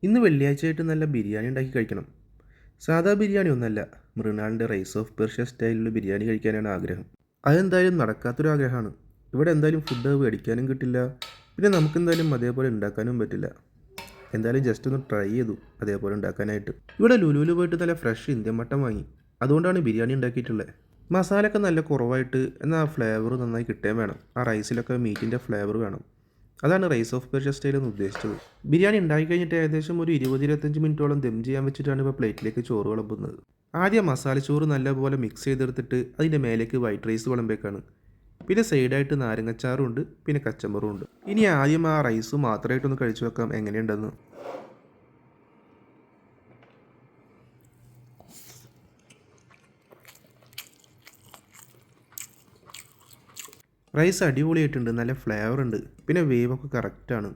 ഇന്ന് വെള്ളിയാഴ്ചയായിട്ട് നല്ല ബിരിയാണി ഉണ്ടാക്കി കഴിക്കണം. സാധാ ബിരിയാണി ഒന്നല്ല, മൃണാളിൻ്റെ റൈസ് ഓഫ് പെർഷ്യ സ്റ്റൈലിലുള്ള ബിരിയാണി കഴിക്കാനാണ് ആഗ്രഹം. അതെന്തായാലും നടക്കാത്തൊരാഗ്രഹമാണ്. ഇവിടെ എന്തായാലും ഫുഡ് മേടിക്കാനും കിട്ടില്ല, പിന്നെ നമുക്കെന്തായാലും അതേപോലെ ഉണ്ടാക്കാനും പറ്റില്ല. എന്തായാലും ജസ്റ്റ് ഒന്ന് ട്രൈ ചെയ്തു അതേപോലെ ഉണ്ടാക്കാനായിട്ട്. ഇവിടെ ലുലുവിൽ പോയിട്ട് നല്ല ഫ്രഷ് ഇന്ത്യൻ മട്ടൻ വാങ്ങി, അതുകൊണ്ടാണ് ബിരിയാണി ഉണ്ടാക്കിയിട്ടുള്ളത്. മസാലയൊക്കെ നല്ല കുറവായിട്ട്, എന്നാൽ ആ ഫ്ലേവർ നന്നായി കിട്ടുകയും വേണം. ആ റൈസിലൊക്കെ മീറ്റിൻ്റെ ഫ്ലേവർ വേണം. അതാണ് റൈസ് ഓഫ് പെർഷ്യ സ്റ്റൈൽ എന്ന് ഉദ്ദേശിച്ചത്. ബിരിയാണി ഉണ്ടാക്കി കഴിഞ്ഞിട്ട് ഏകദേശം ഒരു 20-25 മിനിറ്റോളം ദം ചെയ്യാൻ വെച്ചിട്ടാണ് ഇപ്പോൾ പ്ലേറ്റിലേക്ക് ചോറ് വിളമ്പുന്നത്. ആദ്യം മസാല ചോറ് നല്ലപോലെ മിക്സ് ചെയ്തെടുത്തിട്ട് അതിൻ്റെ മേലേക്ക് വൈറ്റ് റൈസ് വിളമ്പേക്കാണ്. പിന്നെ സൈഡായിട്ട് നാരങ്ങച്ചാറും ഉണ്ട്, പിന്നെ കച്ചമ്പറും ഉണ്ട്. ഇനി ആദ്യം ആ റൈസ് മാത്രമായിട്ടൊന്ന് കഴിച്ചു വെക്കാം എങ്ങനെയുണ്ടെന്ന്. റൈസ് അടിപൊളിയായിട്ടുണ്ട്, നല്ല ഫ്ലേവർ ഉണ്ട്, പിന്നെ വേവൊക്കെ കറക്റ്റാണ്.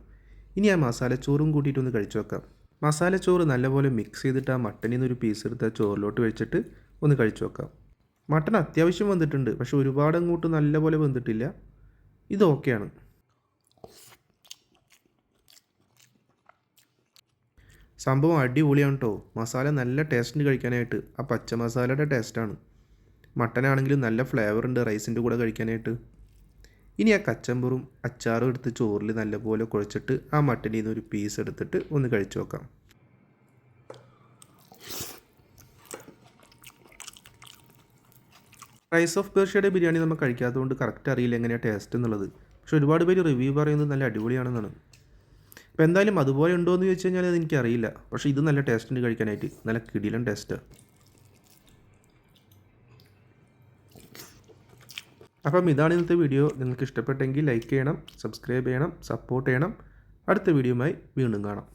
ഇനി ആ മസാലച്ചോറും കൂട്ടിയിട്ടൊന്ന് കഴിച്ചു വെക്കാം. മസാലച്ചോറ് നല്ലപോലെ മിക്സ് ചെയ്തിട്ട് ആ മട്ടനിൽ നിന്ന് ഒരു പീസ് എടുത്ത് ആ ചോറിലോട്ട് വെച്ചിട്ട് ഒന്ന് കഴിച്ചു വെക്കാം. മട്ടൻ അത്യാവശ്യം വെന്തിട്ടുണ്ട്, പക്ഷെ ഒരുപാട് അങ്ങോട്ട് നല്ലപോലെ വെന്തിട്ടില്ല. ഇത് ഓക്കെയാണ്. സംഭവം അടിപൊളിയാണ് കേട്ടോ. മസാല നല്ല ടേസ്റ്റിന് കഴിക്കാനായിട്ട്. ആ പച്ച മസാലയുടെ ടേസ്റ്റാണ്. മട്ടനാണെങ്കിലും നല്ല ഫ്ലേവർ ഉണ്ട് റൈസിൻ്റെ കൂടെ കഴിക്കാനായിട്ട്. ഇനി ആ കച്ചമ്പറും അച്ചാറും എടുത്ത് ചോറിൽ നല്ലപോലെ കുഴച്ചിട്ട് ആ മട്ടനിൽ നിന്ന് ഒരു പീസ് എടുത്തിട്ട് ഒന്ന് കഴിച്ചു നോക്കാം. റൈസ് ഓഫ് പേർഷ്യയുടെ ബിരിയാണി നമ്മൾ കഴിക്കാത്തതുകൊണ്ട് കറക്റ്റ് അറിയില്ല എങ്ങനെയാണ് ടേസ്റ്റ് എന്നുള്ളത്. പക്ഷെ ഒരുപാട് പേര് റിവ്യൂ പറയുന്നത് നല്ല അടിപൊളിയാണെന്നാണ്. അപ്പോൾ എന്തായാലും അതുപോലെ ഉണ്ടോ എന്ന് ചോദിച്ചു കഴിഞ്ഞാൽ അത് എനിക്കറിയില്ല. പക്ഷേ ഇത് നല്ല ടേസ്റ്റ് ഉണ്ട് കഴിക്കാനായിട്ട്, നല്ല കിടിലൻ ടേസ്റ്റാണ്. അപ്പം ഇതാണ് ഇന്നത്തെ വീഡിയോ. നിങ്ങൾക്ക് ഇഷ്ടപ്പെട്ടെങ്കിൽ ലൈക്ക് ചെയ്യണം, സബ്സ്ക്രൈബ് ചെയ്യണം, സപ്പോർട്ട് ചെയ്യണം. അടുത്ത വീഡിയോയുമായി വീണ്ടും കാണാം.